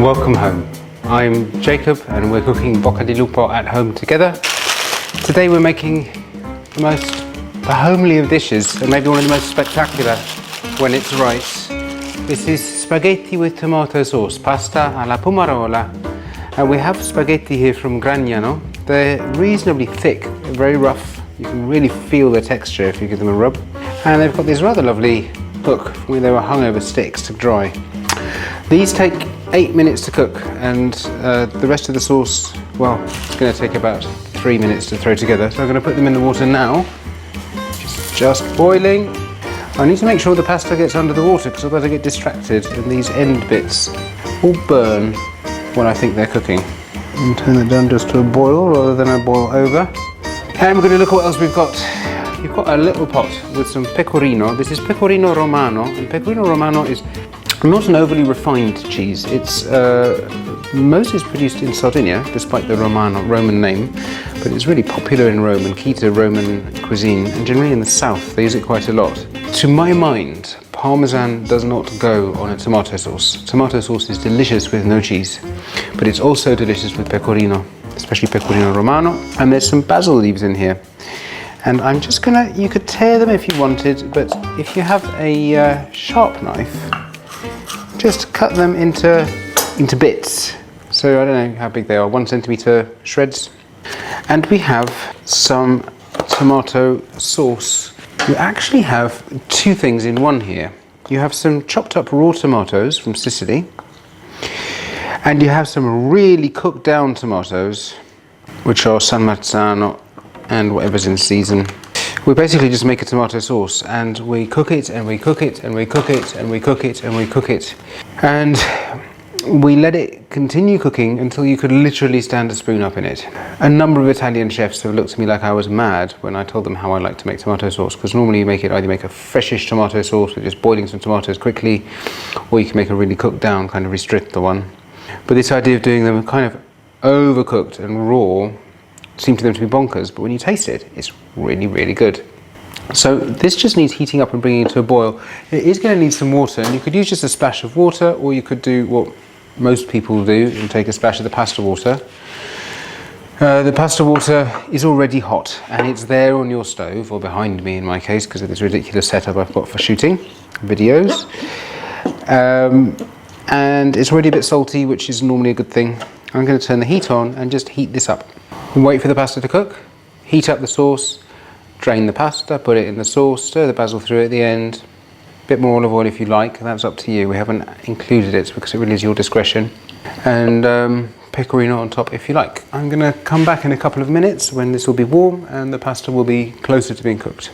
Welcome home. I'm Jacob and we're cooking Bocca di Lupo at home together. Today we're making the homely of dishes and maybe one of the most spectacular when it's right. This is spaghetti with tomato sauce, pasta alla Pummarola. And we have spaghetti here from Gragnano. They're reasonably thick, very rough. You can really feel the texture if you give them a rub. And they've got this rather lovely hook where they were hung over sticks to dry. These take 8 minutes to cook, and the rest of the sauce, well, it's going to take about 3 minutes to throw together. So I'm going to put them in the water now. It's just boiling. I need to make sure the pasta gets under the water because otherwise I get distracted and these end bits will burn when I think they're cooking. And turn it down just to a boil rather than a boil over. And we're going to look at what else we've got. You've got a little pot with some pecorino. This is Pecorino Romano, and Pecorino Romano is not an overly refined cheese. It's most is produced in Sardinia, despite the Roman name, but it's really popular in Rome and key to Roman cuisine, and generally in the south they use it quite a lot. To my mind, Parmesan does not go on a tomato sauce. Tomato sauce is delicious with no cheese, but it's also delicious with pecorino, especially Pecorino Romano. And there's some basil leaves in here. And I'm just gonna, you could tear them if you wanted, but if you have a sharp knife, just cut them into bits. So I don't know how big they are, 1 centimeter shreds. And we have some tomato sauce. You actually have two things in one here. You have some chopped up raw tomatoes from Sicily, and you have some really cooked down tomatoes, which are San Marzano and whatever's in season. We basically just make a tomato sauce and we cook it and we cook it and we cook it and we cook it and we cook it. And we let it continue cooking until you could literally stand a spoon up in it. A number of Italian chefs have looked at me like I was mad when I told them how I like to make tomato sauce, because normally you either make a freshish tomato sauce with just boiling some tomatoes quickly, or you can make a really cooked down kind of ristretto one. But this idea of doing them kind of overcooked and raw seemed to them to be bonkers, but when you taste it, it's really, really good. So this just needs heating up and bringing it to a boil. It is going to need some water, and you could use just a splash of water, or you could do what most people do and take a splash of the pasta water. The pasta water is already hot, and it's there on your stove, or behind me in my case, because of this ridiculous setup I've got for shooting videos. And it's already a bit salty, which is normally a good thing. I'm going to turn the heat on and just heat this up. Wait for the pasta to cook, heat up the sauce, drain the pasta, put it in the sauce, stir the basil through at the end. A bit more olive oil if you like, that's up to you. We haven't included it because it really is your discretion. And pecorino on top if you like. I'm going to come back in a couple of minutes when this will be warm and the pasta will be closer to being cooked.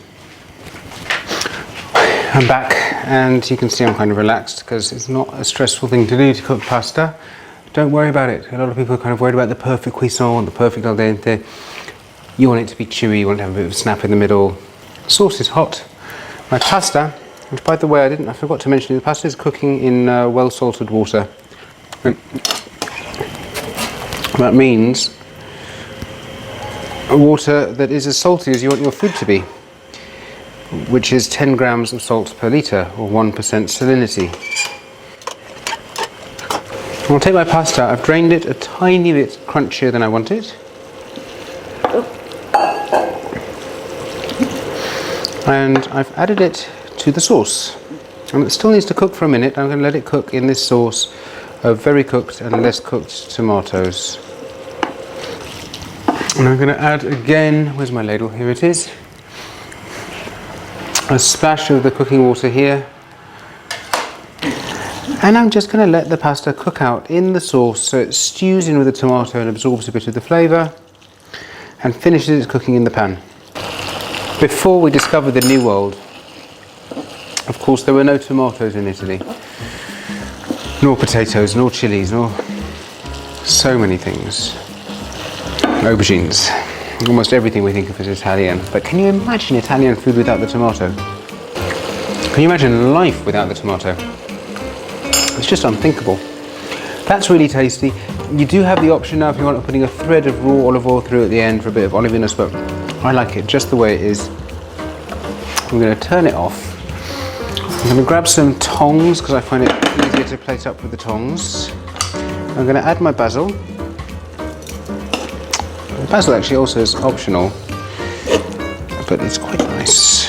I'm back, and you can see I'm kind of relaxed because it's not a stressful thing to do to cook pasta. Don't worry about it. A lot of people are kind of worried about the perfect cuisson, the perfect al dente. You want it to be chewy, you want to have a bit of a snap in the middle. The sauce is hot. My pasta, which by the way I forgot to mention, the pasta is cooking in well salted water. That means water that is as salty as you want your food to be, which is 10 grams of salt per litre, or 1% salinity. I'll take my pasta, I've drained it a tiny bit crunchier than I want it. And I've added it to the sauce. And it still needs to cook for a minute. I'm going to let it cook in this sauce of very cooked and less cooked tomatoes. And I'm going to add again, where's my ladle? Here it is. A splash of the cooking water here. And I'm just going to let the pasta cook out in the sauce so it stews in with the tomato and absorbs a bit of the flavour and finishes its cooking in the pan. Before we discovered the New World, of course there were no tomatoes in Italy, nor potatoes, nor chilies, nor so many things. Aubergines, almost everything we think of as Italian. But can you imagine Italian food without the tomato? Can you imagine life without the tomato? It's just unthinkable. That's really tasty. You do have the option now if you want of putting a thread of raw olive oil through at the end for a bit of oliviness, but I like it just the way it is. I'm going to turn it off. I'm going to grab some tongs because I find it easier to plate up with the tongs. I'm going to add my basil. Basil actually also is optional, but it's quite nice.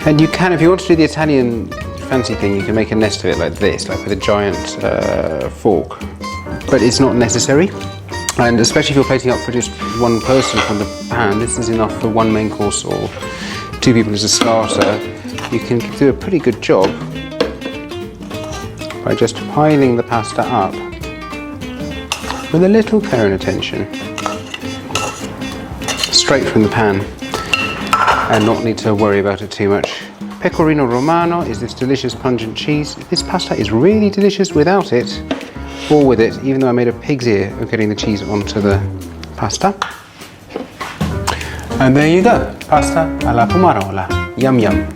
And you can, if you want to do the Italian fancy thing, you can make a nest of it like this, like with a giant fork. But it's not necessary. And especially if you're plating up for just one person from the pan, this is enough for one main course or 2 people as a starter. You can do a pretty good job by just piling the pasta up with a little care and attention, straight from the pan, and not need to worry about it too much. Pecorino Romano is this delicious pungent cheese. This pasta is really delicious without it, or with it, even though I made a pig's ear of getting the cheese onto the pasta. And there you go, pasta alla Pummarola. Yum yum.